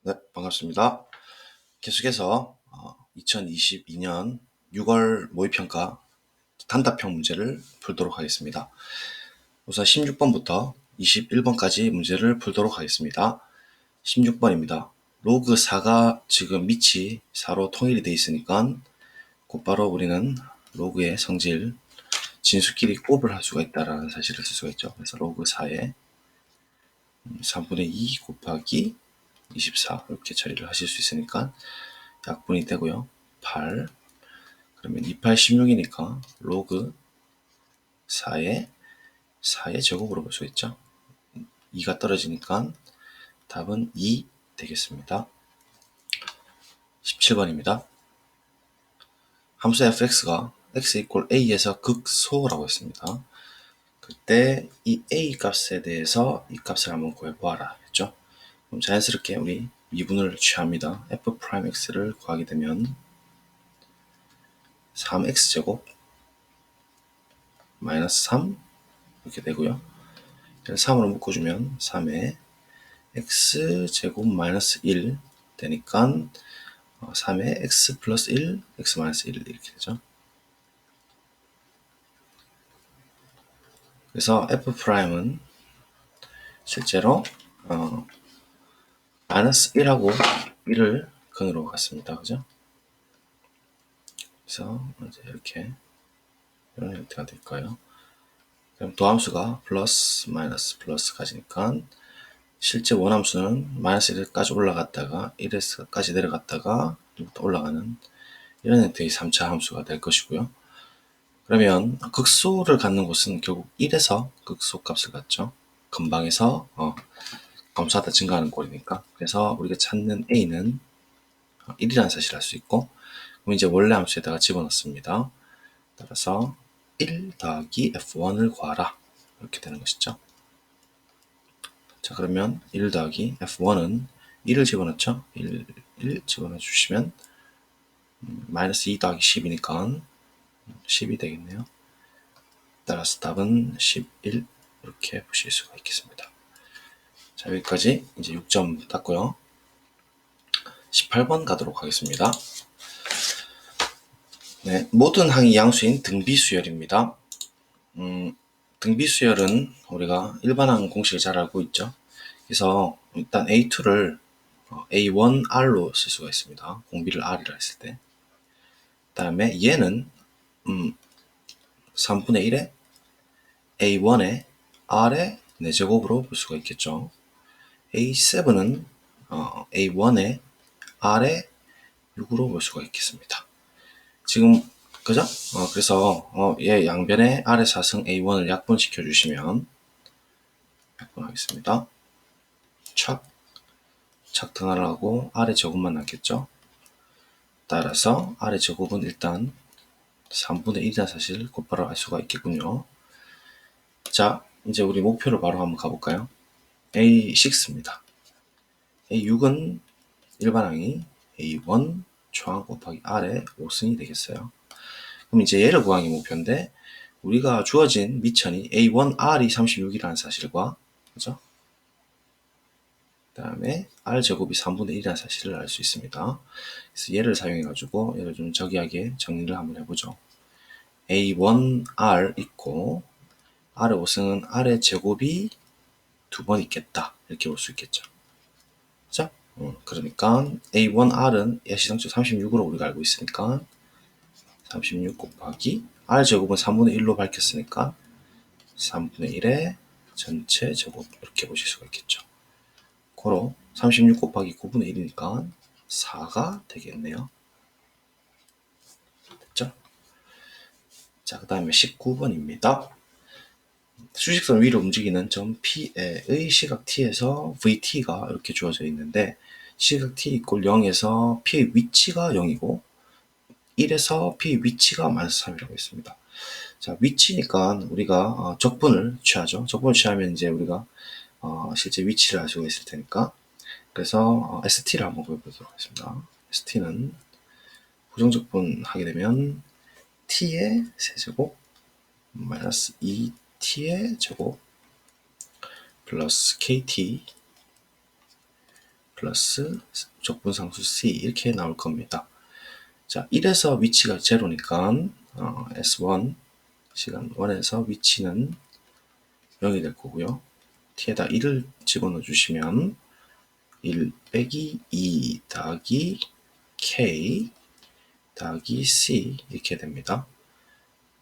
네, 반갑습니다. 계속해서 2022년 6월 모의평가 단답형 문제를 풀도록 하겠습니다. 우선 16번부터 21번까지 문제를 풀도록 하겠습니다. 16번입니다. 로그 4가 지금 밑이 4로 통일이 되어 있으니까 곧바로 우리는 로그의 성질 진수끼리 곱을 할 수가 있다는 사실을 쓸 수가 있죠. 그래서 로그 4에 3분의 2 곱하기 24 이렇게 처리를 하실 수 있으니까 약분이 되고요. 8 그러면 28, 16이니까 로그 4의 제곱으로 볼 수 있죠. 2가 떨어지니까 답은 2 되겠습니다. 17번입니다. 함수 fx가 x 이퀄 a에서 극소라고 했습니다. 그때 이 a 값에 대해서 이 값을 한번 구해보아라 했죠. 그럼 자연스럽게 우리 미분을 취합니다. f'x를 구하게 되면 3x제곱 마이너스 3 이렇게 되고요. 3으로 묶어주면 3에 x제곱 마이너스 1 되니까 3에 x 플러스 1, x 마이너스 1 이렇게 되죠. 그래서 f'은 실제로 마이너스 1하고 1을 근으로 갔습니다. 그죠? 그래서 이제 이렇게 이런 형태가 될까요? 그럼 도함수가 플러스 마이너스 플러스 가지니까 실제 원함수는 마이너스 1까지 올라갔다가 1에서까지 내려갔다가 또 올라가는 이런 형태의 3차 함수가 될 것이고요. 그러면 극소를 갖는 곳은 결국 1에서 극소 값을 갖죠. 근방에서 검사하다 증가하는 꼴이니까. 그래서 우리가 찾는 a는 1이라는 사실을 알 수 있고, 그럼 이제 원래 함수에다가 집어넣습니다. 따라서 1 더하기 f1을 구하라 이렇게 되는 것이죠. 자, 그러면 1 더하기 f1은 1을 집어넣죠. 1 집어넣어 주시면 마이너스 2 더하기 10이니까 10이 되겠네요. 따라서 답은 11 이렇게 보실 수가 있겠습니다. 자, 여기까지 이제 6점 땄고요. 18번 가도록 하겠습니다. 네, 모든 항이 양수인 등비수열입니다. 등비수열은 우리가 일반항 공식을 잘 알고 있죠. 그래서 일단 A2를 A1R로 쓸 수가 있습니다. 공비를 R이라 했을 때. 그 다음에 얘는 3분의 1에 A1의 R의 4제곱으로 볼 수가 있겠죠. A7은 A1의 R의 6으로 볼 수가 있겠습니다. 지금 그죠? 그래서 얘 양변의 R의 4승 A1을 약분시켜 주시면 약분하겠습니다. 착 등하라고 R의 제곱만 남겠죠? 따라서 R의 제곱은 일단 3분의 1이라는 사실 곧바로 알 수가 있겠군요. 자, 이제 우리 목표를 바로 한번 가볼까요? A6입니다. A6은 일반항이 A1 초항 곱하기 R의 5승이 되겠어요. 그럼 이제 얘를 구하는 게 목표인데 우리가 주어진 미천이 A1R이 36이라는 사실과 그죠? 그 다음에 R제곱이 3분의 1이라는 사실을 알 수 있습니다. 그래서 얘를 사용해가지고 얘를 좀 저기하게 정리를 한번 해보죠. A1R 있고 R의 5승은 R의 제곱이 2번 있겠다. 이렇게 볼 수 있겠죠. 그죠? 그러니까 A1R은 야시정수 36으로 우리가 알고 있으니까 36 곱하기 R제곱은 3분의 1로 밝혔으니까 3분의 1의 전체 제곱 이렇게 보실 수가 있겠죠. 고로 36 곱하기 9분의 1이니까 4가 되겠네요. 됐죠? 자, 그 다음에 19번입니다. 수직선 위로 움직이는 점 P의 시각 T에서 VT가 이렇게 주어져 있는데 시각 T 이꼴 0에서 P의 위치가 0이고 1에서 P의 위치가 마이너스 3이라고 했습니다. 자, 위치니까 우리가 적분을 취하죠. 적분을 취하면 이제 우리가 실제 위치를 알 수가 있을 테니까 그래서 ST를 한번 구해보도록 하겠습니다. ST는 부정적분 하게 되면 T의 세제곱 마이너스 2T의 제곱 플러스 KT 플러스 적분상수 C 이렇게 나올 겁니다. 자, 1에서 위치가 제로니까 S1 시간 1에서 위치는 0이 될 거고요. t에다 1을 집어넣어 주시면 1 빼기 2 더하기 k 더하기 c 이렇게 됩니다.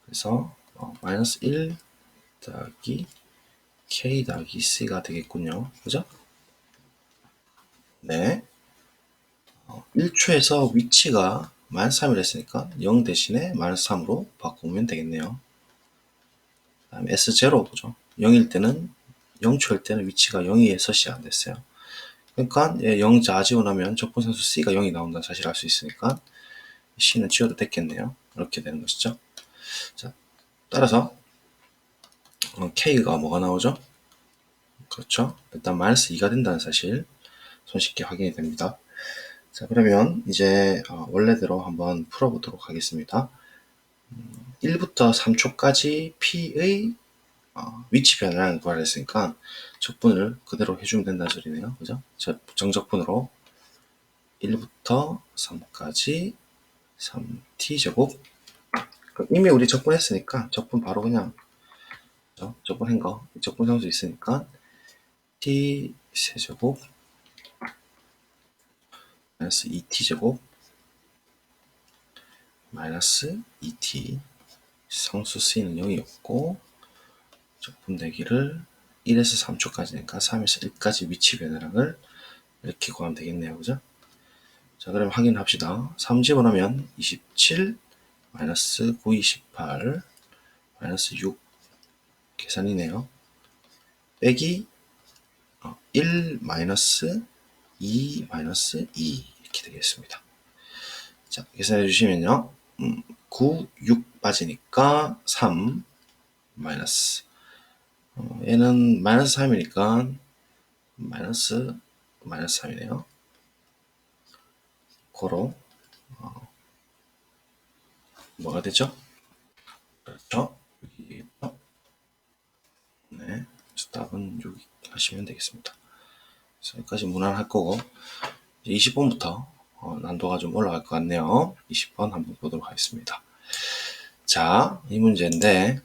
그래서 마이너스 1 더하기 k 더하기 c가 되겠군요. 그죠? 네. 1초에서 위치가 마이너스 3이 됐으니까 0 대신에 마이너스 3으로 바꾸면 되겠네요. 그 다음에 S0 보죠. 0일 때는 0초일 때는 위치가 0에서 시작됐어요. 그러니까 0 자지우나면 적분상수 C가 0이 나온다는 사실을 알 수 있으니까 C는 지워도 됐겠네요. 이렇게 되는 것이죠. 자, 따라서 K가 뭐가 나오죠? 그렇죠. 일단 마이너스 2가 된다는 사실 손쉽게 확인이 됩니다. 자, 그러면 이제 원래대로 한번 풀어보도록 하겠습니다. 1부터 3초까지 P의 위치 변화량을 구하랬으니까 적분을 그대로 해주면 된다는 소리네요. 그죠? 정적분으로 1부터 3까지 3t제곱 이미 우리 적분했으니까 적분 바로 그냥 적분한 거 적분상수 있으니까 t 세제곱 마이너스 2t제곱 마이너스 2t 상수 c는 0이었고 적분되기를 1에서 3초까지니까 3에서 1까지 위치 변화량을 이렇게 구하면 되겠네요. 그죠? 자, 그럼 확인합시다. 3 집어넣으면 27 마이너스 9, 28 마이너스 6 계산이네요. 빼기 1 마이너스 2 마이너스 2 이렇게 되겠습니다. 자, 계산해 주시면요. 9, 6 빠지니까 3 마이너스 얘는 마이너스 3이니까 마이너스 3이네요. 고로 뭐가 되죠? 그렇죠? 네, 답은 6 하시면 되겠습니다. 그래서 여기까지 무난할 거고 20번부터 난도가 좀 올라갈 것 같네요. 20번 한번 보도록 하겠습니다. 자, 이 문제인데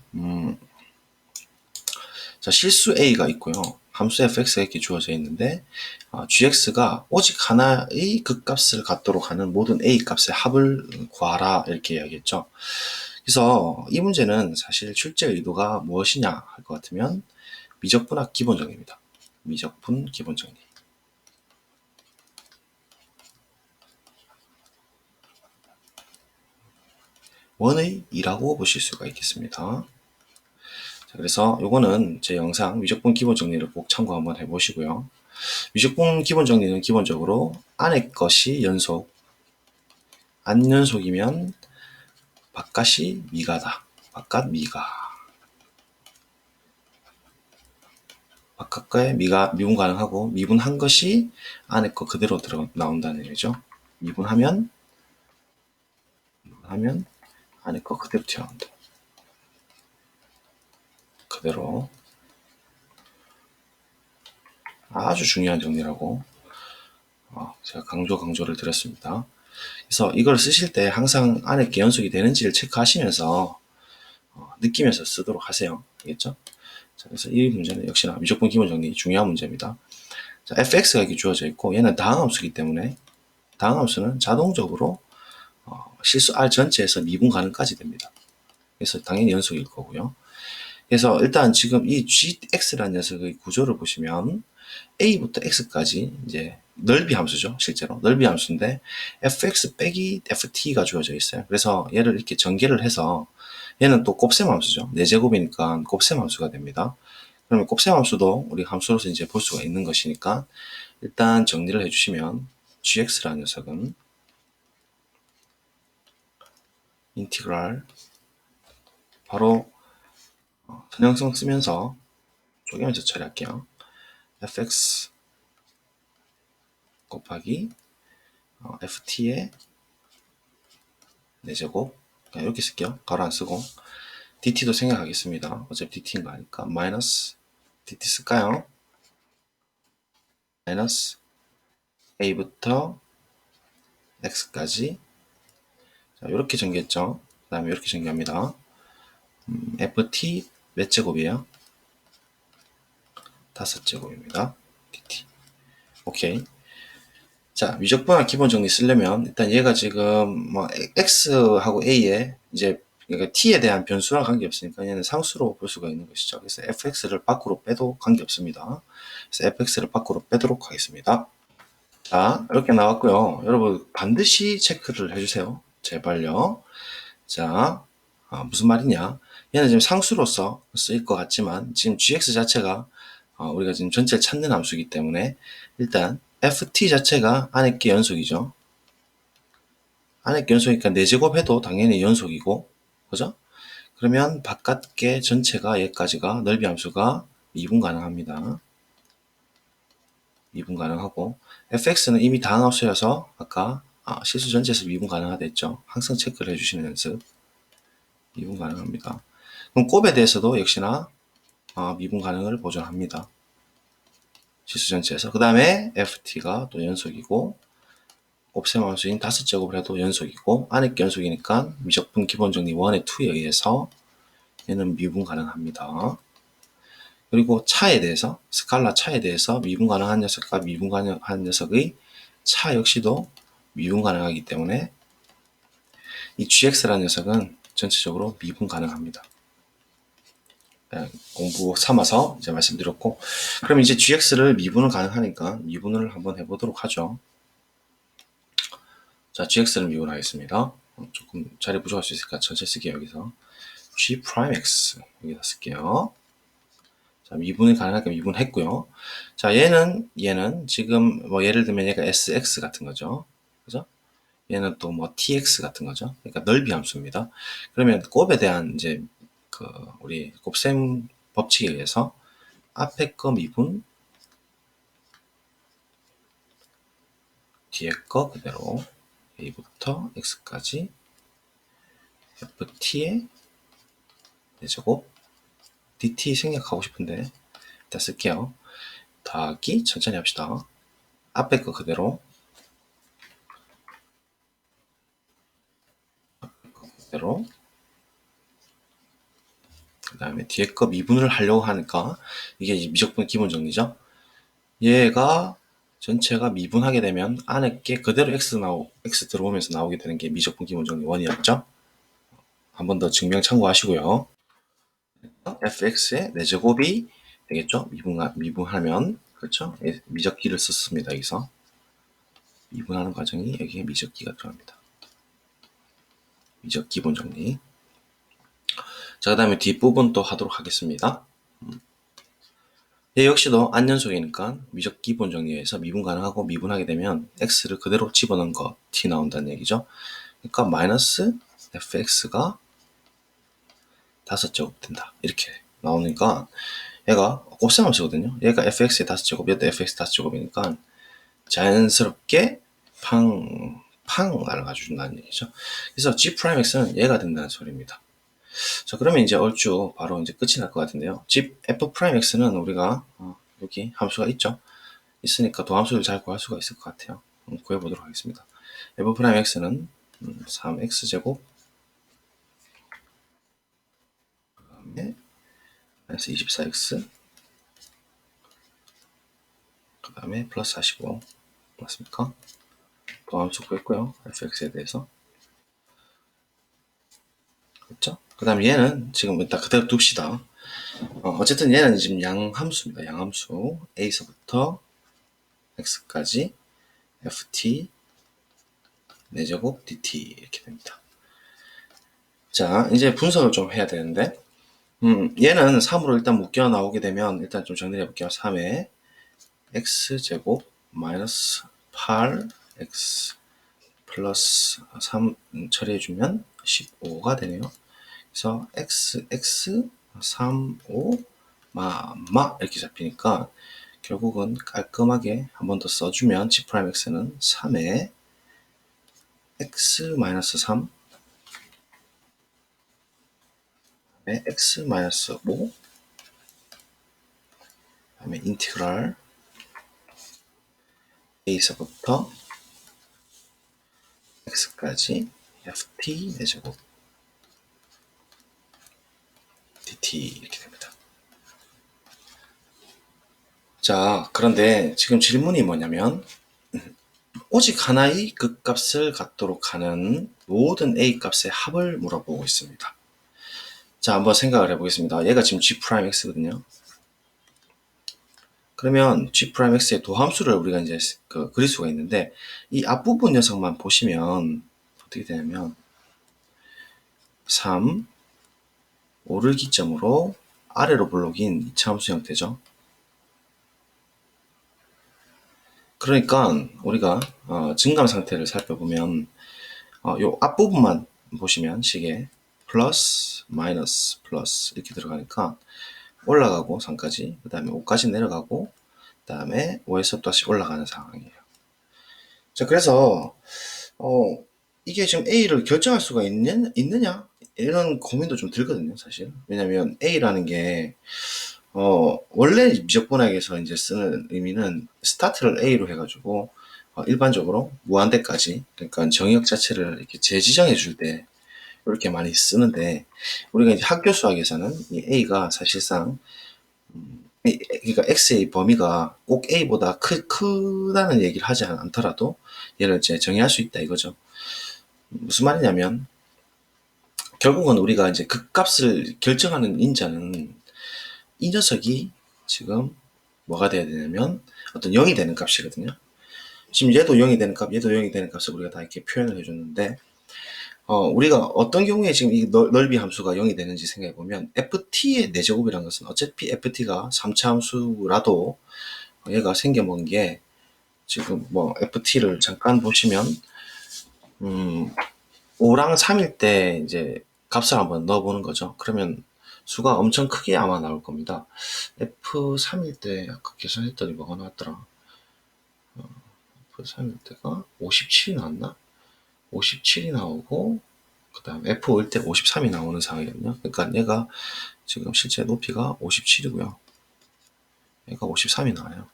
자, 실수 a가 있고요. 함수 fx가 이렇게 주어져 있는데 gx가 오직 하나의 극값을 갖도록 하는 모든 a 값의 합을 구하라 이렇게 이야기했죠. 그래서 이 문제는 사실 출제 의도가 무엇이냐 할 것 같으면 미적분학 기본정리입니다. 미적분 기본정리. 원의 2라고 보실 수가 있겠습니다. 자, 그래서 요거는 제 영상 미적분 기본정리를 꼭 참고 한번 해보시고요. 미적분 기본정리는 기본적으로 안의 것이 연속, 안 연속이면 바깥이 미가다. 바깥 미가. 바깥과의 미분 가능하고 미분한 것이 안에 거 그대로 나온다는 얘기죠. 미분하면 안에 거 그대로 튀어나온다. 그대로. 아주 중요한 정리라고 제가 강조를 드렸습니다. 그래서 이걸 쓰실 때 항상 안에 게 연속이 되는지를 체크하시면서 느끼면서 쓰도록 하세요. 알겠죠? 자, 그래서 이 문제는 역시나 미적분 기본 정리 중요한 문제입니다. 자, fx가 이렇게 주어져 있고 얘는 다항함수이기 때문에 다항함수는 자동적으로 실수 r 전체에서 미분 가능까지 됩니다. 그래서 당연히 연속일 거고요. 그래서 일단 지금 이 gx라는 녀석의 구조를 보시면 a부터 x까지 이제 넓이 함수죠. 실제로 넓이 함수인데 fx 빼기 ft가 주어져 있어요. 그래서 얘를 이렇게 전개를 해서 얘는 또 곱셈 함수죠. 4제곱이니까 곱셈 함수가 됩니다. 그러면 곱셈 함수도 우리 함수로서 이제 볼 수가 있는 것이니까 일단 정리를 해주시면 gx라는 녀석은 인티그랄 바로 선형성 쓰면서 쪼개면서 처리할게요. fx 곱하기 ft의 4제곱 이렇게 쓸게요. 가로 안 쓰고 dt도 생각하겠습니다. 어차피 dt인 거 아니까 마이너스 dt 쓸까요? 마이너스 a부터 x까지 자, 이렇게 전개했죠. 그 다음에 이렇게 전개합니다. ft 몇 제곱이에요? 5제곱입니다. dt. 오케이. 자, 미적분할 기본 정리 쓰려면 일단 얘가 지금 뭐 x하고 a에 이제 그러니까 t에 대한 변수랑 관계없으니까 얘는 상수로 볼 수가 있는 것이죠. 그래서 fx를 밖으로 빼도 관계없습니다. 그래서 fx를 밖으로 빼도록 하겠습니다. 자, 이렇게 나왔고요. 여러분 반드시 체크를 해주세요. 제발요. 자, 무슨 말이냐? 얘는 지금 상수로서 쓰일 것 같지만 지금 gx 자체가 우리가 지금 전체를 찾는 함수이기 때문에 일단 ft 자체가 안에 게 연속이죠. 안에 게 연속이니까 4제곱 해도 당연히 연속이고 그죠? 그러면 바깥계 전체가 얘까지가 넓이 함수가 미분 가능합니다. 미분 가능하고 fx는 이미 다항함수여서 아까 실수 전체에서 미분 가능하다 했죠. 항상 체크를 해주시는 연습. 미분 가능합니다. 그럼 곱에 대해서도 역시나 미분 가능을 보존합니다. 실수 전체에서. 그 다음에 ft가 또 연속이고 곱셈 함수인 5제곱을 해도 연속이고 안에 게 연속이니까 미적분 기본정리 1의 2에 의해서 얘는 미분 가능합니다. 그리고 차에 대해서 스칼라 차에 대해서 미분 가능한 녀석과 미분 가능한 녀석의 차 역시도 미분 가능하기 때문에 이 gx라는 녀석은 전체적으로 미분 가능합니다. 공부 삼아서 이제 말씀드렸고 그럼 이제 gx를 미분을 가능하니까 미분을 한번 해보도록 하죠. 자, gx를 미분하겠습니다. 조금 자리 부족할 수 있으니까 전체 쓰기 여기서 g'x 여기다 쓸게요. 자, 미분이 가능하게 미분했고요. 자, 얘는 지금 뭐 예를 들면 얘가 sx 같은 거죠. 그죠? 얘는 또 뭐 tx 같은 거죠. 그러니까 넓이 함수입니다. 그러면 곱에 대한 이제 그 우리 곱셈 법칙에 의해서 앞에 거 미분 뒤에 거 그대로 a부터 x까지 ft의 4제곱 dt 생략하고 싶은데 일단 쓸게요. 더하기 천천히 합시다. 앞에 거 그대로 그 다음에 뒤에 거 미분을 하려고 하니까 이게 미적분 기본 정리죠. 얘가 전체가 미분하게 되면 안에 게 그대로 x 들어오면서 나오게 되는 게 미적분 기본 정리 1이었죠. 한 번 더 증명 참고하시고요. fx의 4제곱이 되겠죠. 미분하면 그렇죠. 미적기를 썼습니다. 여기서 미분하는 과정이 여기에 미적기가 들어갑니다. 미적 기본 정리. 자, 그 다음에 뒷부분 또 하도록 하겠습니다. 얘 역시도 안연속이니까 미적 기본 정리에서 미분 가능하고 미분하게 되면 x를 그대로 집어넣은 거 t 나온다는 얘기죠. 그러니까 마이너스 fx가 5제곱 된다. 이렇게 나오니까 얘가 곱셈함수거든요. 얘가 fx의 5제곱, 얘도 fx 5제곱이니까 자연스럽게 팡 날아가준다는 얘기죠. 그래서 g'x는 얘가 된다는 소리입니다. 자, 그러면 이제 얼추 바로 이제 끝이 날 것 같은데요. f'x는 우리가 여기 함수가 있죠. 있으니까 도함수를 잘 구할 수가 있을 것 같아요. 구해보도록 하겠습니다. f'x는 3x제곱 그 다음에 마이너스 24x 그 다음에 플러스 45 맞습니까? 도함수 구했고요. fx에 대해서 그렇죠? 그 다음에 얘는 지금 일단 그대로 둡시다. 어쨌든 얘는 지금 양함수입니다. 양함수 a서부터 x까지 ft 4제곱 dt 이렇게 됩니다. 자, 이제 분석을 좀 해야 되는데 얘는 3으로 일단 묶여 나오게 되면 일단 좀 정리해 볼게요. 3에 x제곱 마이너스 8x 플러스 3 처리해주면 15가 되네요. 그래서 x 3, 5 이렇게 잡히니까 결국은 깔끔하게 한 번 더 써주면 g'x는 3에 x 마이너스 3 x 마이너스 5 그다음에 인티그랄 A에서부터 X까지 FT 내제곱 DT 이렇게 됩니다. 자, 그런데 지금 질문이 뭐냐면 오직 하나의 극값을 갖도록 하는 모든 A 값의 합을 물어보고 있습니다. 자, 한번 생각을 해보겠습니다. 얘가 지금 G'X거든요. 그러면 G'X의 도함수를 우리가 이제 그릴 수가 있는데, 이 앞부분 녀석만 보시면 어떻게 되냐면 3, 5를 기점으로 아래로 블록인 2차 함수 형태죠. 그러니까 우리가 증감 상태를 살펴보면 요 앞부분만 보시면 식에 플러스, 마이너스, 플러스 이렇게 들어가니까 올라가고 3까지, 그 다음에 5까지 내려가고, 그 다음에 5에서 다시 올라가는 상황이에요. 자, 그래서 이게 지금 A를 결정할 수가 있느냐? 이런 고민도 좀 들거든요, 사실. 왜냐면 A라는 게 원래 미적분학에서 이제 쓰는 의미는 스타트를 A로 해가지고 일반적으로 무한대까지, 그러니까 정의역 자체를 이렇게 재지정해 줄 때 이렇게 많이 쓰는데, 우리가 이제 학교 수학에서는 이 A가 사실상 그러니까 X의 범위가 꼭 A보다 크다는 얘기를 하지 않더라도 얘를 이제 정의할 수 있다 이거죠. 무슨 말이냐면 결국은 우리가 이제 극값을 결정하는 인자는 이 녀석이 지금 뭐가 돼야 되냐면 어떤 0이 되는 값이거든요. 지금 얘도 0이 되는 값, 얘도 0이 되는 값을 우리가 다 이렇게 표현을 해줬는데, 우리가 어떤 경우에 지금 이 넓이 함수가 0이 되는지 생각해보면, ft의 4제곱이라는 것은 어차피 ft가 3차 함수라도 얘가 생겨본 게, 지금 뭐 ft를 잠깐 보시면, 5랑 3일 때 이제 값을 한번 넣어보는 거죠. 그러면 수가 엄청 크게 아마 나올 겁니다. F3일 때 아까 계산했더니 뭐가 나왔더라. F3일 때가 57이 나왔나? 57이 나오고, 그 다음 F5일 때 53이 나오는 상황이거든요. 그러니까 얘가 지금 실제 높이가 57이고요. 얘가 53이 나와요.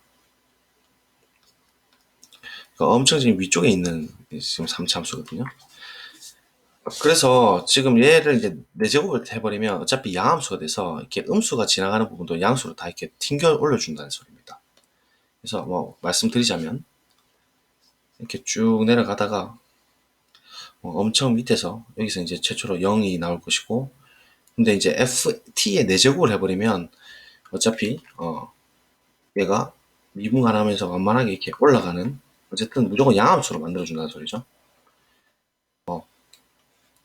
그러니까 엄청 지금 위쪽에 있는 지금 3참수거든요. 그래서 지금 얘를 이제 4제곱을 해버리면 어차피 양함수가 돼서 이렇게 음수가 지나가는 부분도 양수로 다 이렇게 튕겨 올려준다는 소리입니다. 그래서 뭐 말씀드리자면 이렇게 쭉 내려가다가 엄청 밑에서 여기서 이제 최초로 0이 나올 것이고, 근데 이제 ft의 4제곱을 해버리면 어차피 얘가 미분간하면서 완만하게 이렇게 올라가는, 어쨌든 무조건 양함수로 만들어준다는 소리죠.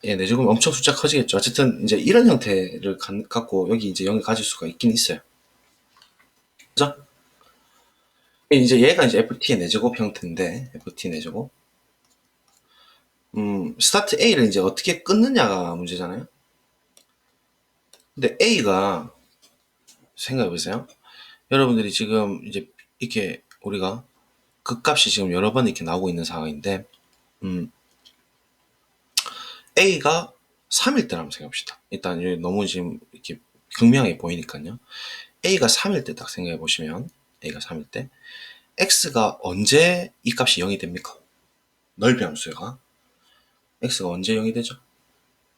예, 4제곱이 엄청 숫자 커지겠죠. 어쨌든 이제 이런 형태를 갖고 여기 이제 0을 가질 수가 있긴 있어요. 그죠? 이제 얘가 이제 ft의 4제곱 형태인데, ft 4제곱. 스타트 A를 이제 어떻게 끊느냐가 문제잖아요. 근데 A가 생각해보세요. 여러분들이 지금 이제 이렇게 우리가 극값이 지금 여러 번 이렇게 나오고 있는 상황인데, A가 3일 때라 한번 생각해봅시다. 일단 너무 지금 이렇게 극명하게 보이니까요. A가 3일 때 딱 생각해보시면, A가 3일 때, X가 언제 이 값이 0이 됩니까? 넓이 함수가. X가 언제 0이 되죠?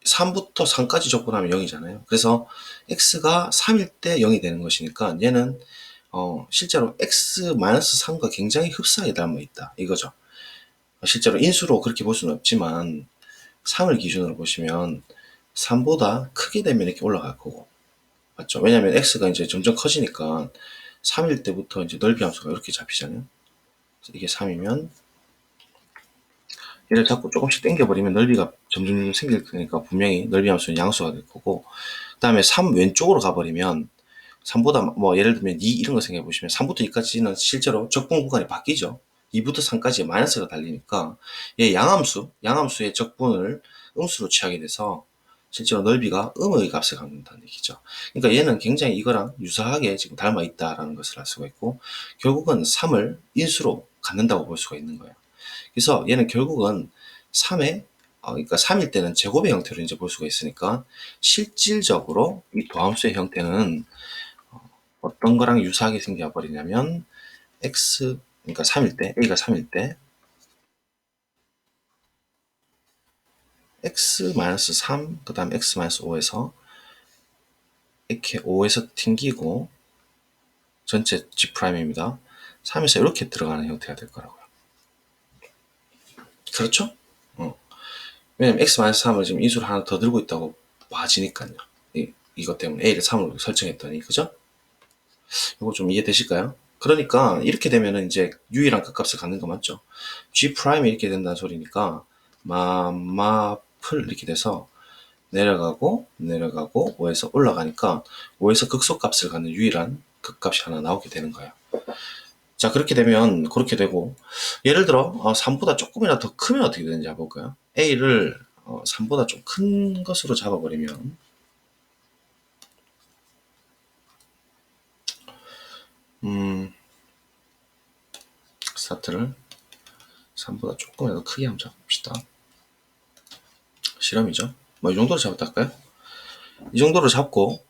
3부터 3까지 적분하면 0이잖아요. 그래서 X가 3일 때 0이 되는 것이니까 얘는 실제로 X-3과 굉장히 흡사하게 닮아 있다 이거죠. 실제로 인수로 그렇게 볼 수는 없지만 3을 기준으로 보시면 3보다 크게 되면 이렇게 올라갈 거고, 맞죠? 왜냐면 X가 이제 점점 커지니까 3일 때부터 이제 넓이 함수가 이렇게 잡히잖아요. 이게 3이면 얘를 자꾸 조금씩 당겨버리면 넓이가 점점 생길 거니까 분명히 넓이 함수는 양수가 될 거고, 그 다음에 3 왼쪽으로 가버리면 3보다 뭐 예를 들면 2 이런 거 생각해보시면 3부터 2까지는 실제로 적분 구간이 바뀌죠. 2부터 3까지 마이너스가 달리니까 얘 양함수의 적분을 음수로 취하게 돼서 실제로 넓이가 음의 값을 갖는다는 얘기죠. 그러니까 얘는 굉장히 이거랑 유사하게 지금 닮아 있다라는 것을 알 수가 있고, 결국은 3을 인수로 갖는다고 볼 수가 있는 거예요. 그래서 얘는 결국은 3의 그러니까 3일 때는 제곱의 형태로 이제 볼 수가 있으니까 실질적으로 이 도함수의 형태는 어떤 거랑 유사하게 생겨버리냐면 x 그러니까 3일 때, a가 3일 때 x-3, 그 다음 x-5에서 이렇게 5에서 튕기고 전체 G'입니다. 3에서 이렇게 들어가는 형태가 될 거라고요. 그렇죠? 왜냐면 x-3을 지금 인수를 하나 더 들고 있다고 봐지니까요. 이것 때문에 a를 3으로 설정했더니, 그죠? 이거 좀 이해되실까요? 그러니까 이렇게 되면은 이제 유일한 끝값을 갖는 거 맞죠? G' 이렇게 된다는 소리니까 마플 이렇게 돼서 내려가고 내려가고 5에서 올라가니까 5에서 극소값을 갖는 유일한 극값이 하나 나오게 되는 거예요. 자, 그렇게 되면 그렇게 되고, 예를 들어 3보다 조금이라도 더 크면 어떻게 되는지 한번 볼까요? a를 3보다 좀 큰 것으로 잡아버리면 스타트를 3보다 조금이라도 크게 한번 잡읍시다. 실험이죠. 뭐 이 정도로 잡았다 할까요? 이 정도로 잡고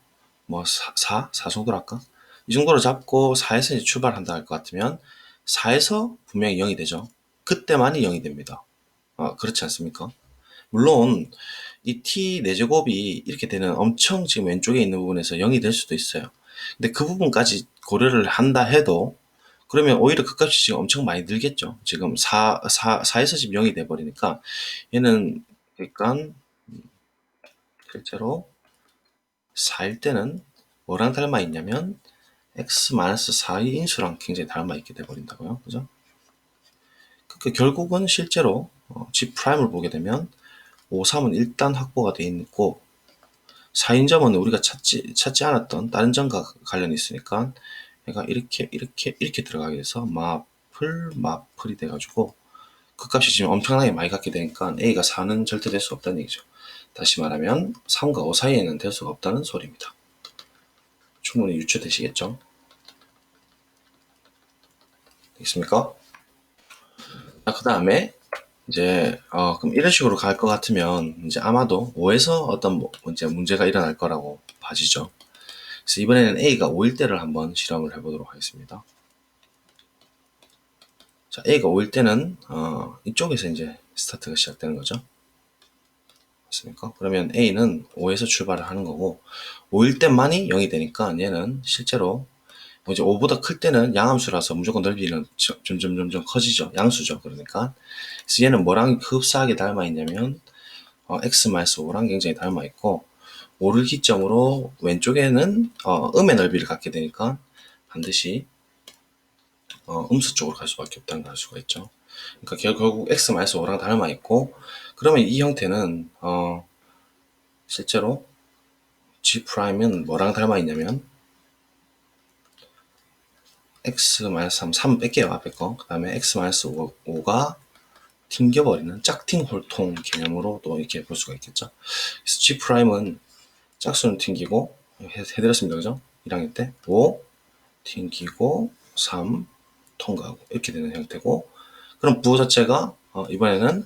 뭐 4 정도로 할까? 이 정도로 잡고 4에서 이제 출발한다 할 것 같으면 4에서 분명히 0이 되죠. 그때만이 0이 됩니다. 그렇지 않습니까? 물론 이 t 4제곱이 이렇게 되는 엄청 지금 왼쪽에 있는 부분에서 0이 될 수도 있어요. 근데 그 부분까지 고려를 한다 해도 그러면 오히려 그 값이 지금 엄청 많이 늘겠죠. 지금 4에서 지금 0이 돼버리니까 얘는 그러니까 실제로 4일 때는 뭐랑 닮아 있냐면 x-4의 인수랑 굉장히 닮아 있게 돼버린다고요. 그죠? 그러니까 결국은 실제로 G'을 보게 되면 5, 3은 일단 확보가 되어 있고 4인점은 우리가 찾지 않았던 다른 점과 관련이 있으니까 얘가 이렇게 들어가게 돼서 마플이 돼가지고 그 값이 지금 엄청나게 많이 갖게 되니까 A가 4는 절대 될 수 없다는 얘기죠. 다시 말하면 3과 5 사이에는 될 수가 없다는 소리입니다. 충분히 유추되시겠죠? 되겠습니까? 그 다음에 이제 그럼 이런 식으로 갈 것 같으면 이제 아마도 5에서 어떤 이제 문제가 일어날 거라고 봐지죠. 그래서 이번에는 A가 5일 때를 한번 실험을 해보도록 하겠습니다. 자, A가 5일 때는 이쪽에서 이제 스타트가 시작되는 거죠. 맞습니까? 그러면 A는 5에서 출발을 하는 거고 5일 때만이 0이 되니까 얘는 실제로 이제 5보다 클 때는 양함수라서 무조건 넓이는 점점 커지죠. 양수죠. 그러니까 그래서 얘는 뭐랑 흡사하게 닮아 있냐면 x-5랑 굉장히 닮아 있고 5를 기점으로 왼쪽에는 음의 넓이를 갖게 되니까 반드시 음수 쪽으로 갈 수밖에 없다는 걸 알 수가 있죠. 그러니까 결국 x-5랑 닮아 있고 그러면 이 형태는 실제로 G'은 뭐랑 닮아 있냐면 x-3, 3 뺄게요. 앞에 거. 그 다음에 x-5가 튕겨버리는 짝팅 홀통 개념으로 또 이렇게 볼 수가 있겠죠. 그래서 G'은 짝수는 튕기고 해드렸습니다. 그죠? 1학년 때 5 튕기고 3 통과하고 이렇게 되는 형태고 그럼 부호 자체가 이번에는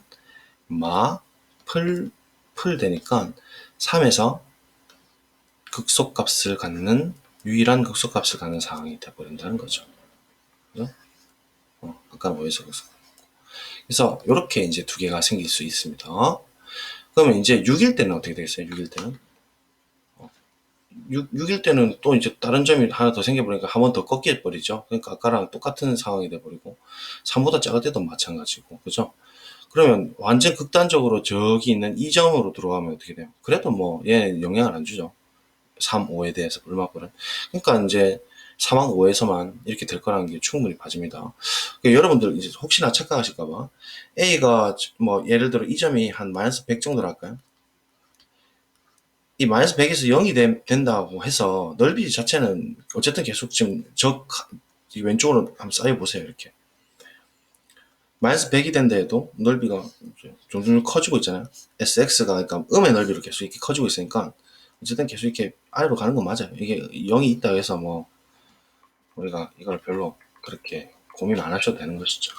풀 되니까 3에서 극소값을 갖는 유일한 극소값을 갖는 상황이 되어버린다는 거죠. 그죠? 아까는 5에서 극소. 그래서 이렇게 이제 두 개가 생길 수 있습니다. 그러면 이제 6일 때는 어떻게 되겠어요? 6일 때는 6일 때는 또 이제 다른 점이 하나 더 생겨버리니까 한 번 더 꺾여 버리죠. 그러니까 아까랑 똑같은 상황이 돼버리고 3보다 작을 때도 마찬가지고 그죠? 그러면 완전 극단적으로 저기 있는 이 점으로 들어가면 어떻게 돼요? 그래도 뭐 얘 영향을 안 주죠. 3, 5에 대해서 얼마보는. 그러니까 이제 3하고 5에서만 이렇게 될 거라는 게 충분히 봐집니다. 그러니까 여러분들 이제 혹시나 착각하실까봐 A가 뭐 예를 들어 이 점이 한 마이너스 100 정도로 할까요? 이 마이너스 100에서 0이 된다고 해서 넓이 자체는 어쨌든 계속 지금 왼쪽으로 한번 쌓여보세요. 이렇게 마이너스 100이 된다 해도 넓이가 점점 커지고 있잖아요. SX가 그러니까 음의 넓이로 계속 이렇게 커지고 있으니까 어쨌든 계속 이렇게 아래로 가는 건 맞아요. 이게 0이 있다 해서 뭐 우리가 이걸 별로 그렇게 고민 안 하셔도 되는 것이죠.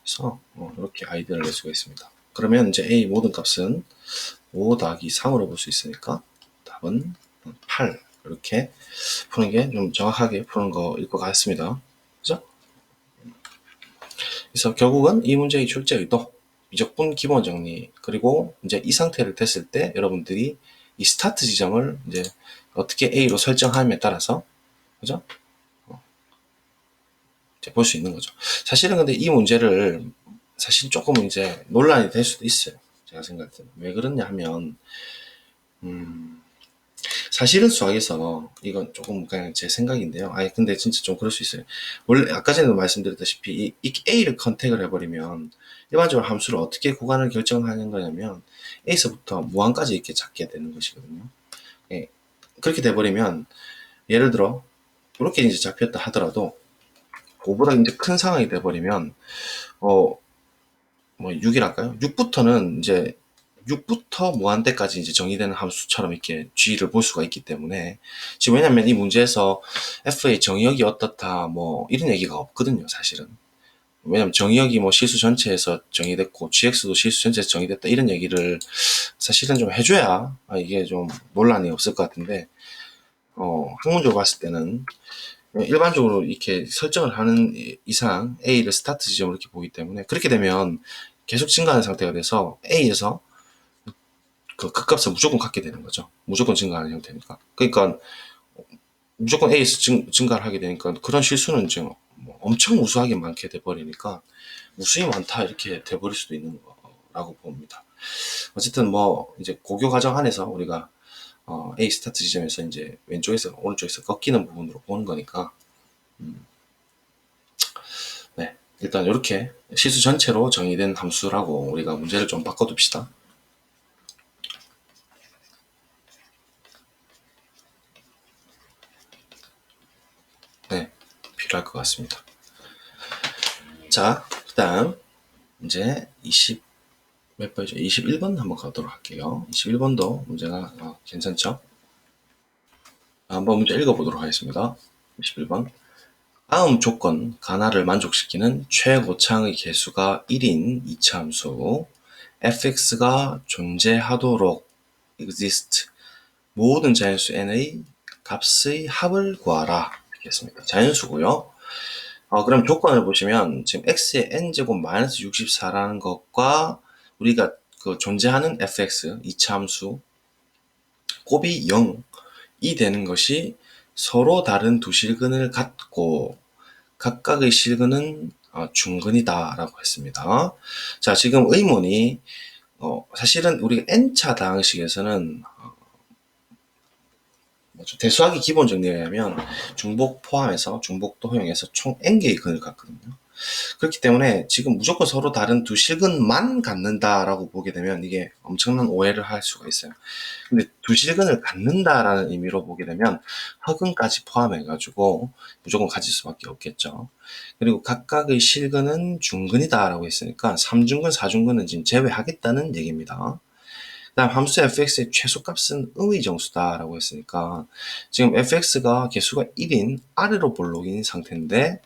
그래서 이렇게 아이디어를 낼 수가 있습니다. 그러면 이제 A 모든 값은 5 더하기 3으로 볼 수 있으니까 답은 8 이렇게 푸는 게 좀 정확하게 푸는 거일 것 같습니다. 그죠? 그래서 결국은 이 문제의 출제 의도, 미적분 기본 정리, 그리고 이제 이 상태를 됐을 때 여러분들이 이 스타트 지점을 이제 어떻게 A로 설정하느냐에 따라서, 그죠? 볼 수 있는 거죠. 사실은 근데 이 문제를 사실 조금 이제 논란이 될 수도 있어요. 제가 생각할 때는. 왜 그러냐 하면, 사실은 수학에서 이건 조금 그냥 제 생각인데요. 아니 근데 진짜 좀 그럴 수 있어요. 원래 아까 전에도 말씀드렸다시피 이 A를 컨택을 해버리면 일반적으로 함수를 어떻게 구간을 결정하는 거냐면 A서부터 무한까지 이렇게 잡게 되는 것이거든요. 예. 그렇게 돼버리면 예를 들어 이렇게 이제 잡혔다 하더라도 그보다 이제 큰 상황이 돼버리면 어 뭐 6이랄까요? 6부터는 이제 6부터 무한대까지 이제 정의되는 함수처럼 이렇게 G를 볼 수가 있기 때문에 지금 왜냐면 이 문제에서 F의 정의역이 어떻다 뭐 이런 얘기가 없거든요, 사실은. 왜냐면 정의역이 뭐 실수 전체에서 정의됐고 GX도 실수 전체에서 정의됐다 이런 얘기를 사실은 좀 해줘야 이게 좀 논란이 없을 것 같은데 학문적으로 봤을 때는 일반적으로 이렇게 설정을 하는 이상 A를 스타트 지점으로 이렇게 보기 때문에 그렇게 되면 계속 증가하는 상태가 돼서 A에서 그 극값을 무조건 갖게 되는 거죠. 무조건 증가하는 형태니까. 그러니까 무조건 A에서 증가를 하게 되니까 그런 실수는 지금 뭐 엄청 우수하게 많게 돼버리니까 무수히 많다 이렇게 돼버릴 수도 있는 거라고 봅니다. 어쨌든 뭐 이제 고교 과정 안에서 우리가 A 스타트 지점에서 이제 왼쪽에서 오른쪽에서 꺾이는 부분으로 보는 거니까 네 일단 이렇게 실수 전체로 정의된 함수라고 우리가 문제를 좀 바꿔둡시다. 네 필요할 것 같습니다. 자 그다음 이제 20몇 번이죠? 21번 한번 가도록 할게요. 21번도 문제가 괜찮죠? 한번 문제 읽어보도록 하겠습니다. 21번. 다음 조건 가나를 만족시키는 최고창의 개수가 1인 이차함수 fx가 존재하도록 exist 모든 자연수 n의 값의 합을 구하라. 되겠습니다. 자연수고요. 그럼 조건을 보시면 지금 x의 n제곱 마이너스 64라는 것과 우리가 그 존재하는 fx 이차함수 곱이 0이 되는 것이 서로 다른 두 실근을 갖고 각각의 실근은 중근이다 라고 했습니다. 자 지금 의문이 사실은 우리가 n차 다항식에서는 대수하기 기본 정리에 의하면 중복 포함해서 중복도 허용해서 총 n개의 근을 갖거든요. 그렇기 때문에 지금 무조건 서로 다른 두 실근만 갖는다라고 보게 되면 이게 엄청난 오해를 할 수가 있어요. 근데 두 실근을 갖는다라는 의미로 보게 되면 허근까지 포함해가지고 무조건 가질 수밖에 없겠죠. 그리고 각각의 실근은 중근이다라고 했으니까 3중근, 4중근은 지금 제외하겠다는 얘기입니다. 그다음 함수 fx의 최소값은 음의 정수다라고 했으니까 지금 fx가 개수가 1인 아래로 볼록인 상태인데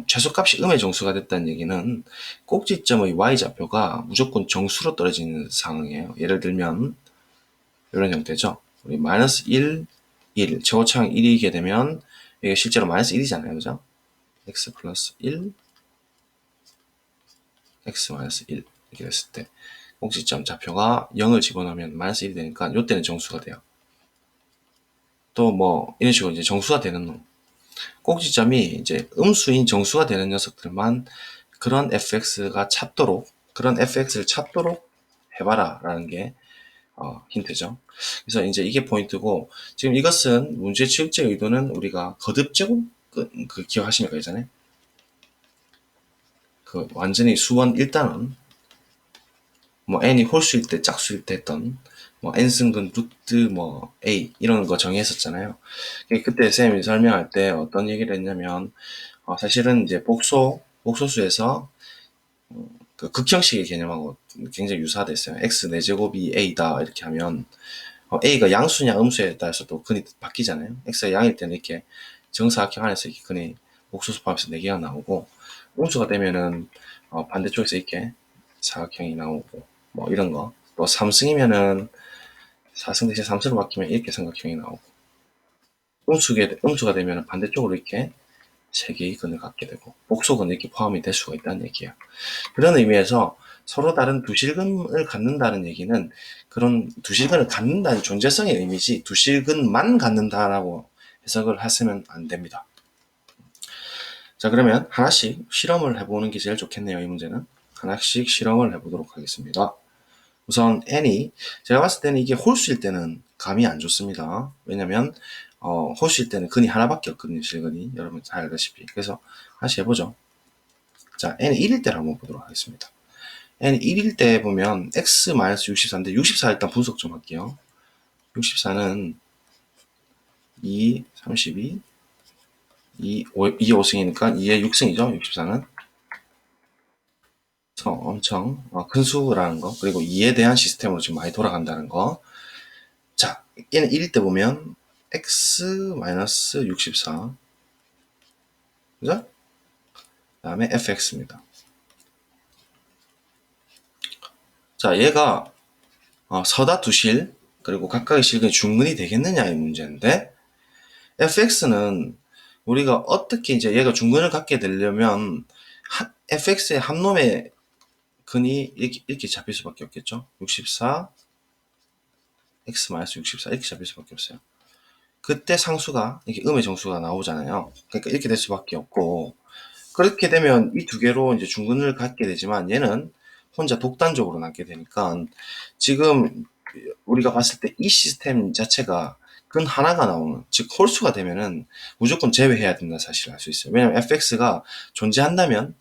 최소값이 음의 정수가 됐다는 얘기는 꼭지점의 y좌표가 무조건 정수로 떨어지는 상황이에요. 예를 들면 이런 형태죠. 우리 마이너스 1, 1, 최고차항 1이게 되면 이게 실제로 마이너스 1이잖아요. 그죠? x 플러스 1, x 마이너스 1 이렇게 됐을 때 꼭지점 좌표가 0을 집어넣으면 마이너스 1이 되니까 이때는 정수가 돼요. 또 뭐 이런 식으로 이제 정수가 되는 놈. 꼭지점이 이제 음수인 정수가 되는 녀석들만 그런 fx가 찾도록 그런 fx를 찾도록 해봐라 라는 게 힌트죠. 그래서 이제 이게 포인트고 지금 이것은 문제 출제 의도는 우리가 거듭제곱 그 기억하십니까 예전에 그 완전히 수원 1단원 뭐 n이 홀수일 때 짝수일 때 했던 뭐 n승근 루트 뭐 a 이런 거 정의했었잖아요. 그때 쌤이 설명할 때 어떤 얘기를 했냐면 사실은 이제 복소수에서 그 극형식의 개념하고 굉장히 유사됐어요. x 4제곱이 a다 이렇게 하면 a가 양수냐 음수에 따라서 또 근이 바뀌잖아요. x가 양일 때는 이렇게 정사각형 안에서 이렇게 근이 복소수 포함해서 4개가 나오고 음수가 되면은 반대쪽에서 이렇게 사각형이 나오고 뭐 이런 거. 또 3승이면은 4승 대신 3승으로 바뀌면 이렇게 삼각형이 나오고 음수가 되면은 반대쪽으로 이렇게 3개의 근을 갖게 되고 복소근이 이렇게 포함이 될 수가 있다는 얘기예요. 그런 의미에서 서로 다른 두 실근을 갖는다는 얘기는 그런 두 실근을 갖는다는 존재성의 의미지 두 실근만 갖는다라고 해석을 하시면 안 됩니다. 자, 그러면 하나씩 실험을 해보는 게 제일 좋겠네요. 이 문제는 하나씩 실험을 해보도록 하겠습니다. 우선 n이 제가 봤을 때는 이게 홀수일 때는 감이 안 좋습니다. 왜냐면 홀수일 때는 근이 하나밖에 없거든요. 실근이 여러분 잘 알다시피. 그래서 다시 해보죠. 자, n이 1일 때를 한번 보도록 하겠습니다. n이 1일 때 보면 x-64인데 64 일단 분석 좀 할게요. 64는 2, 32, 2, 5승이니까 2의 6승이죠. 64는. 엄청 큰 수라는 거, 그리고 2에 대한 시스템으로 지금 많이 돌아간다는 거. 자, 얘는 1일 때 보면 x-64 그죠? 그 다음에 fx입니다. 자, 얘가 서다 두 실, 그리고 각각의 실근이 중근이 되겠느냐의 문제인데, fx는 우리가 어떻게 이제 얘가 중근을 갖게 되려면 fx의 한 놈의 근이 이렇게 잡힐 수밖에 없겠죠. 64 x-64 이렇게 잡힐 수밖에 없어요. 그때 상수가 이렇게 음의 정수가 나오잖아요. 그러니까 이렇게 될 수밖에 없고, 그렇게 되면 이 두 개로 이제 중근을 갖게 되지만 얘는 혼자 독단적으로 낳게 되니까 지금 우리가 봤을 때 이 시스템 자체가 근 하나가 나오는, 즉 홀수가 되면은 무조건 제외해야 된다는 사실을 알 수 있어요. 왜냐면 fx가 존재한다면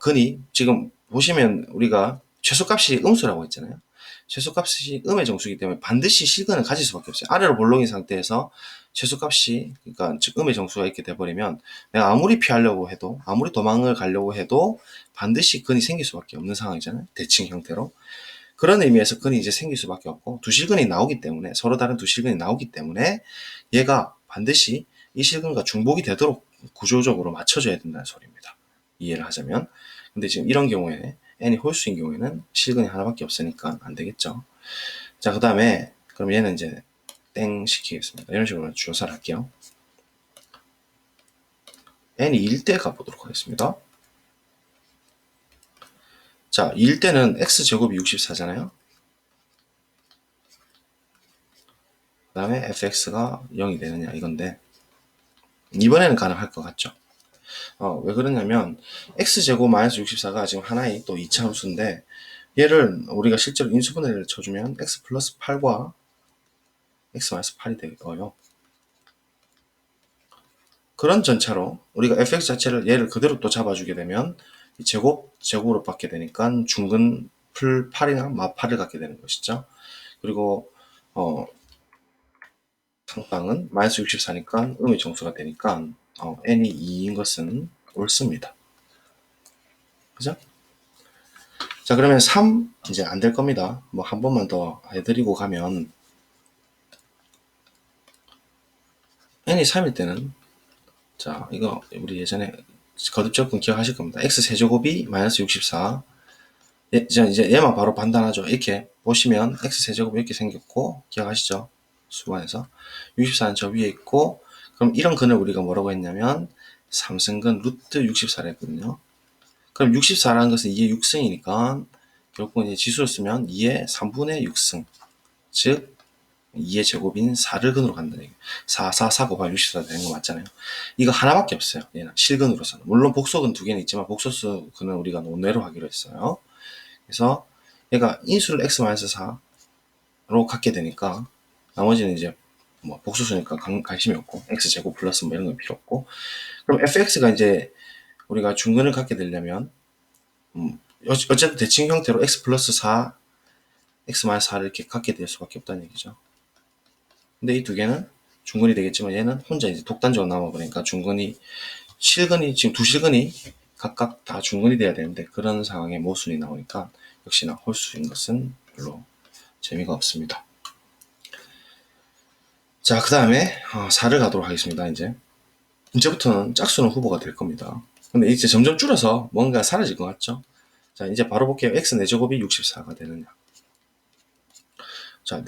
근이 지금 보시면 우리가 최소값이 음수라고 했잖아요. 최소값이 음의 정수이기 때문에 반드시 실근을 가질 수밖에 없어요. 아래로 볼록인 상태에서 최소값이, 그러니까 즉 음의 정수가 있게 돼버리면 내가 아무리 피하려고 해도, 아무리 도망을 가려고 해도 반드시 근이 생길 수밖에 없는 상황이잖아요. 대칭 형태로. 그런 의미에서 근이 이제 생길 수밖에 없고, 두 실근이 나오기 때문에, 서로 다른 두 실근이 나오기 때문에 얘가 반드시 이 실근과 중복이 되도록 구조적으로 맞춰줘야 된다는 소리입니다. 이해를 하자면. 근데 지금 이런 경우에 n이 홀수인 경우에는 실근이 하나밖에 없으니까 안 되겠죠. 자, 그 다음에 그럼 얘는 이제 땡 시키겠습니다. 이런 식으로 조사를 할게요. n이 2일 때 가보도록 하겠습니다. 자, 2일 때는 x제곱이 64잖아요. 그 다음에 fx가 0이 되느냐 이건데, 이번에는 가능할 것 같죠. 왜 그러냐면 x제곱 마이너스 64가 지금 하나의 또 2차함수인데, 얘를 우리가 실제로 인수분해를 쳐주면 x 플러스 8과 x 마이너스 8이 되고요. 그런 전차로 우리가 fx 자체를 얘를 그대로 또 잡아주게 되면 제곱으로 받게 되니까 중근 풀 8이나 마 8을 갖게 되는 것이죠. 그리고 상방은 마이너스 64니까 음의 정수가 되니까 n이 2인 것은 옳습니다. 그죠? 자, 그러면 3 이제 안 될 겁니다. 뭐 한 번만 더 해드리고 가면, n이 3일 때는, 자, 이거 우리 예전에 거듭적분 기억하실 겁니다. x 세제곱이 마이너스 64. 이제 얘만 바로 판단하죠. 이렇게 보시면 x 세제곱이 이렇게 생겼고, 기억하시죠? 수반에서 64는 저 위에 있고, 그럼 이런 근을 우리가 뭐라고 했냐면 3승근 루트 64를 했거든요. 그럼 64라는 것은 2의 6승이니까 결국 이제 지수를 쓰면 2의 3분의 6승, 즉 2의 제곱인 4를 근으로 간다는 얘기예요. 4, 4, 4 곱하기 64 되는 거 맞잖아요. 이거 하나밖에 없어요. 얘는 실근으로서는. 물론 복소근 두 개는 있지만 복소수 근은 우리가 논외로 하기로 했어요. 그래서 얘가 인수를 x-4로 갖게 되니까 나머지는 이제 뭐 복수수니까 관심이 없고 x제곱 플러스 뭐 이런 건 필요 없고, 그럼 fx가 이제 우리가 중근을 갖게 되려면 어쨌든 대칭 형태로 x 플러스 4, x-4를 이렇게 갖게 될 수밖에 없다는 얘기죠. 근데 이 두 개는 중근이 되겠지만 얘는 혼자 이제 독단적으로 남아버리니까 중근이, 실근이, 지금 두 실근이 각각 다 중근이 돼야 되는데 그런 상황에 모순이 나오니까 역시나 홀수인 것은 별로 재미가 없습니다. 자, 그 다음에 4를 가도록 하겠습니다. 이제부터는 짝수는 후보가 될 겁니다. 근데 이제 점점 줄어서 뭔가 사라질 것 같죠? 자, 이제 바로 볼게요. x 4제곱이 64가 되느냐. 자,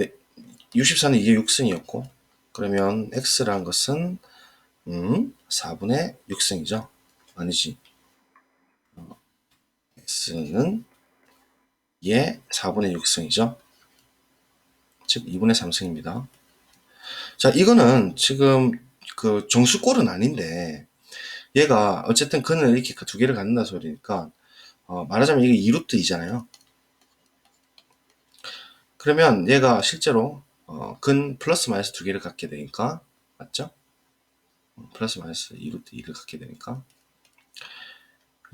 64는 2의 6승이었고, 그러면 x라는 것은 4분의 6승이죠. 아니지. x는 얘 4분의 6승이죠. 즉 2분의 3승입니다. 자, 이거는 지금 그 정수꼴은 아닌데 얘가 어쨌든 근을 이렇게 두 개를 갖는다 소리니까 말하자면 이게 2루트 2잖아요. 그러면 얘가 실제로 근 플러스 마이너스 두 개를 갖게 되니까 맞죠? 플러스 마이너스 2루트 2를 갖게 되니까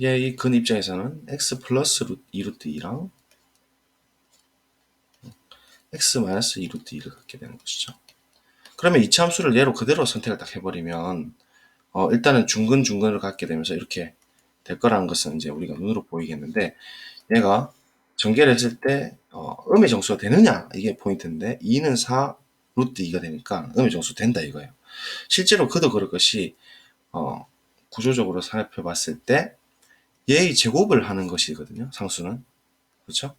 얘 이 근 입장에서는 x 플러스 2루트 2랑 x 마이너스 2루트 2를 갖게 되는 것이죠. 그러면 이차 함수를 얘로 그대로 선택을 딱 해버리면 일단은 중근을 갖게 되면서 이렇게 될 거라는 것은 이제 우리가 눈으로 보이겠는데 얘가 전개를 했을 때 음의 정수가 되느냐 이게 포인트인데 2는 4 루트 2가 되니까 음의 정수 된다 이거예요. 실제로 그도 그럴 것이 구조적으로 살펴봤을 때 얘의 제곱을 하는 것이거든요. 상수는. 그렇죠?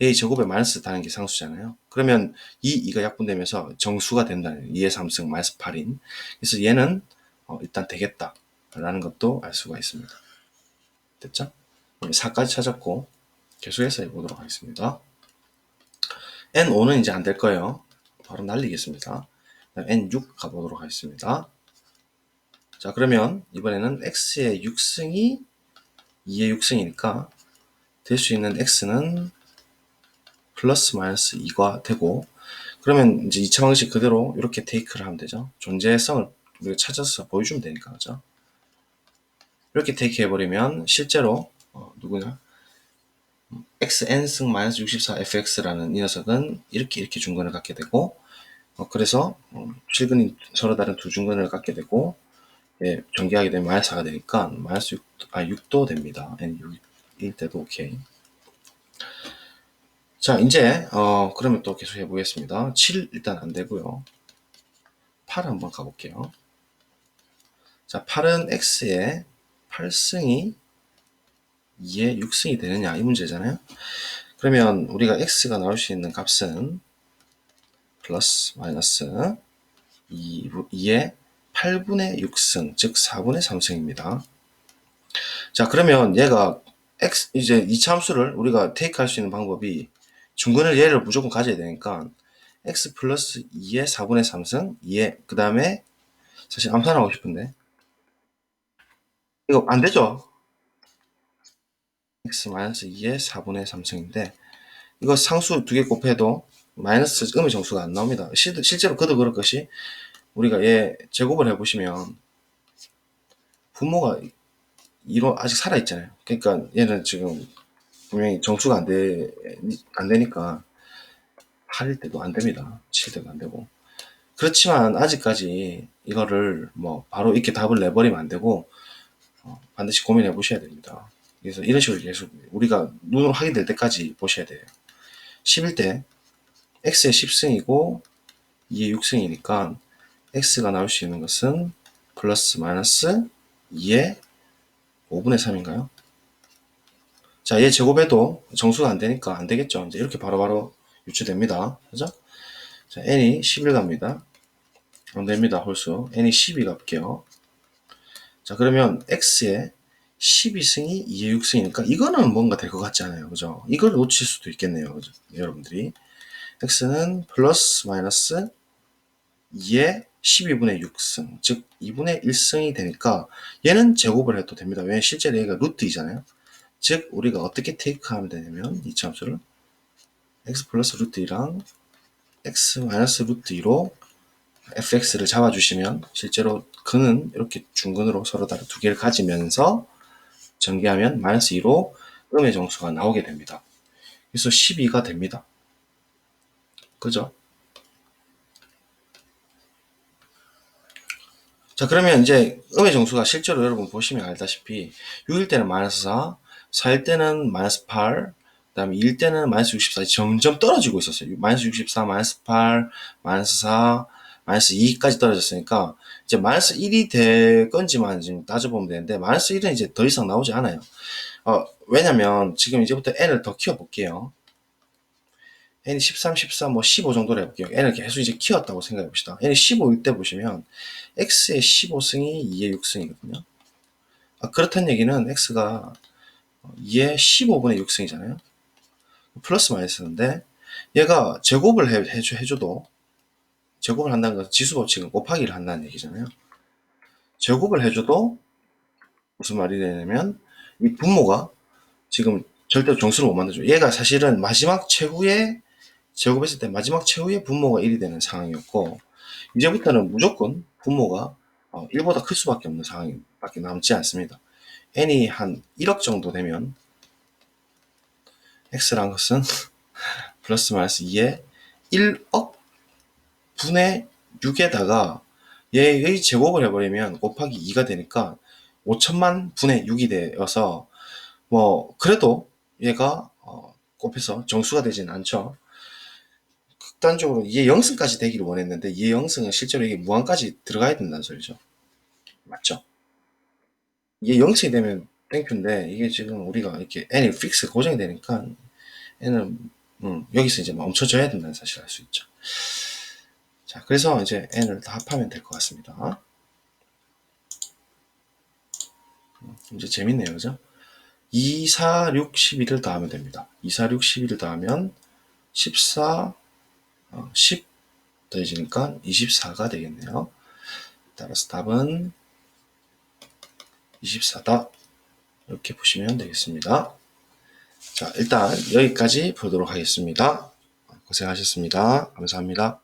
얘의 제곱에 마이너스 다는 게 상수잖아요. 그러면 이 2가 약분되면서 정수가 된다는 2의 3승 마이너스 8인. 그래서 얘는 일단 되겠다 라는 것도 알 수가 있습니다. 됐죠? 4까지 찾았고 계속해서 해보도록 하겠습니다. N5는 이제 안 될 거예요. 바로 날리겠습니다. N6 가보도록 하겠습니다. 자, 그러면 이번에는 X의 6승이 2의 6승이니까 될 수 있는 X는 플러스 마이너스 2가 되고 그러면 이제 2차 방식 그대로 이렇게 테이크를 하면 되죠. 존재성을 우리가 찾아서 보여주면 되니까 그죠. 이렇게 테이크 해버리면 실제로 누구냐 xn승 마이너스 64 fx라는 이 녀석은 이렇게 중근을 갖게 되고 그래서 실근이 서로 다른 두 중근을 갖게 되고 예, 전개하게 되면 마이너스 4가 되니까 마이너스 6도 됩니다. n6일 때도 오케이. 자, 이제 그러면 또 계속 해보겠습니다. 7 일단 안 되고요. 8 한번 가볼게요. 자, 8은 x의 8승이 2의 6승이 되느냐 이 문제잖아요. 그러면 우리가 x가 나올 수 있는 값은 플러스 마이너스 2의 8분의 6승 즉 4분의 3승입니다. 자, 그러면 얘가 x 이제 2차 함수를 우리가 테이크 할 수 있는 방법이 중근을 얘를 무조건 가져야 되니까 x 플러스 2의 4분의 3승 2의 그 다음에 사실 암산하고 싶은데 이거 안 되죠. x 마이너스 2의 4분의 3승인데 이거 상수 두 개 곱해도 마이너스 음의 정수가 안 나옵니다. 실제로 그도 그럴 것이 우리가 얘 제곱을 해보시면 분모가 2로 아직 살아있잖아요. 그러니까 얘는 지금 분명히 정수가 안 되니까 8일 때도 안 됩니다. 7일 때도 안 되고. 그렇지만 아직까지 이거를 뭐 바로 이렇게 답을 내버리면 안 되고 반드시 고민해 보셔야 됩니다. 그래서 이런 식으로 계속 우리가 눈으로 확인될 때까지 보셔야 돼요. 10일 때 x의 10승이고 2의 6승이니까 x가 나올 수 있는 것은 플러스 마이너스 2의 5분의 3인가요? 자, 얘 제곱해도 정수가 안 되니까 안 되겠죠. 이제 이렇게 바로바로 유추됩니다. 그죠? 자, n이 11 갑니다. 안 됩니다. 홀수. n이 12 갈게요. 자, 그러면 x의 12승이 2의 6승이니까 이거는 뭔가 될 것 같지 않아요. 그죠? 이걸 놓칠 수도 있겠네요. 그죠? 여러분들이. x는 플러스 마이너스 2의 12분의 6승, 즉 2분의 1승이 되니까 얘는 제곱을 해도 됩니다. 왜냐면 실제로 얘가 루트 2잖아요. 즉 우리가 어떻게 테이크하면 되냐면 이 함수를 x 플러스 루트 2랑 x 마이너스 루트 2로 fx를 잡아주시면 실제로 근은 이렇게 중근으로 서로 다른 두 개를 가지면서 전개하면 마이너스 2로 음의 정수가 나오게 됩니다. 그래서 12가 됩니다. 그죠? 자, 그러면 이제 음의 정수가 실제로 여러분 보시면 알다시피 6일 때는 마이너스 4, 4일 때는 마이너스 8, 그 다음에 2일 때는 마이너스 64 점점 떨어지고 있었어요. 마이너스 64, 마이너스 8, 마이너스 4, 마이너스 2까지 떨어졌으니까 이제 마이너스 1이 될 건지만 지금 따져보면 되는데 마이너스 1은 이제 더 이상 나오지 않아요. 왜냐면 지금 이제부터 n을 더 키워볼게요. n이 13, 14, 뭐 15 정도로 해볼게요. n을 계속 이제 키웠다고 생각해 봅시다. n이 15일 때 보시면 x의 15승이 2의 6승이거든요. 그렇다는 얘기는 x가 2의 15분의 6승이잖아요. 플러스 마이너스인데 얘가 제곱을 해줘도 제곱을 한다는 것은 지수법칙은 곱하기를 한다는 얘기잖아요. 제곱을 해줘도 무슨 말이 되냐면 이 분모가 지금 절대로 정수를 못 만들죠. 얘가 사실은 마지막 최후의 제곱했을 때 마지막 최후의 분모가 1이 되는 상황이었고 이제부터는 무조건 분모가 1보다 클 수밖에 없는 상황밖에 남지 않습니다. n이 한 1억 정도 되면 x라는 것은 플러스 마이너스 2의 1억 분의 6에다가 얘의 제곱을 해버리면 곱하기 2가 되니까 5천만 분의 6이 되어서 뭐 그래도 얘가 곱해서 정수가 되진 않죠. 극단적으로 2의 0승까지 되기를 원했는데 2의 0승은 실제로 이게 무한까지 들어가야 된다는 소리죠. 맞죠? 이게 0승이 되면 땡큐인데 이게 지금 우리가 이렇게 n이 픽스 고정이 되니까 n은 여기서 이제 멈춰져야 된다는 사실을 알 수 있죠. 자, 그래서 이제 n을 다 합하면 될 것 같습니다. 이제 재밌네요, 그죠? 2, 4, 6, 11을 더하면 됩니다. 2, 4, 6, 11을 더하면 14, 10 더해지니까 24가 되겠네요. 따라서 답은 24다. 이렇게 보시면 되겠습니다. 자, 일단 여기까지 보도록 하겠습니다. 고생하셨습니다. 감사합니다.